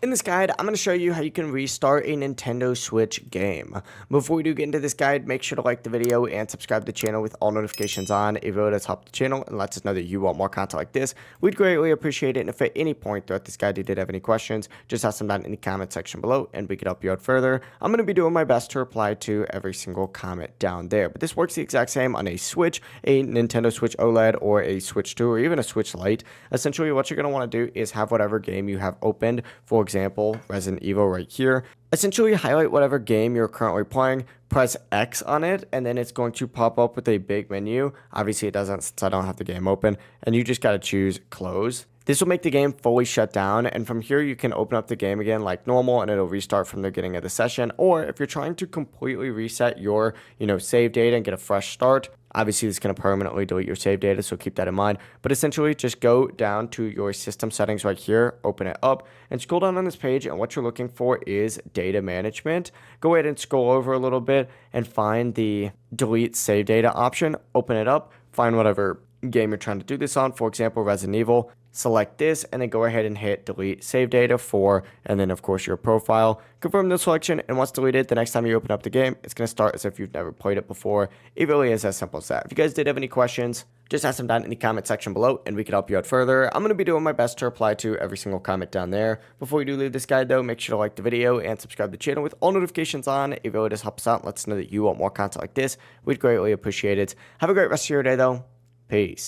In this guide, I'm going to show you how you can restart a Nintendo Switch game. Before we do get into this guide, make sure to like the video and subscribe to the channel with all notifications on. It really does help the channel and lets us know that you want more content like this. We'd greatly appreciate it, and if at any point throughout this guide you did have any questions, just ask them down in the comment section below and we can help you out further. I'm going to be doing my best to reply to every single comment down there, but this works the exact same on a Switch, a Nintendo Switch OLED, or a Switch 2, or even a Switch Lite. Essentially, what you're going to want to do is have whatever game you have opened, for example, Resident Evil right here. Essentially, highlight whatever game you're currently playing, press X on it, and then it's going to pop up with a big menu. Obviously, it doesn't since I don't have the game open, and you just got to choose close. This will make the game fully shut down, and from here you can open up the game again like normal and it'll restart from the beginning of the session. Or if you're trying to completely reset your, save data and get a fresh start, obviously this is going to permanently delete your save data, so keep that in mind. But essentially just go down to your system settings right here, open it up, and scroll down on this page, and what you're looking for is data management. Go ahead and scroll over a little bit and find the delete save data option, open it up, find whatever game you're trying to do this on, for example Resident Evil. Select this and then go ahead and hit delete save data for, and then of course your profile. Confirm the selection, and once deleted, the next time you open up the game, it's going to start as if you've never played it before. It really is as simple as that. If you guys did have any questions, just ask them down in the comment section below and we can help you out further. I'm going to be doing my best to reply to every single comment down there. Before we do leave this guide though, make sure to like the video and subscribe to the channel with all notifications on. It really does help us out and lets us know that you want more content like this. We'd greatly appreciate it. Have a great rest of your day though. Peace.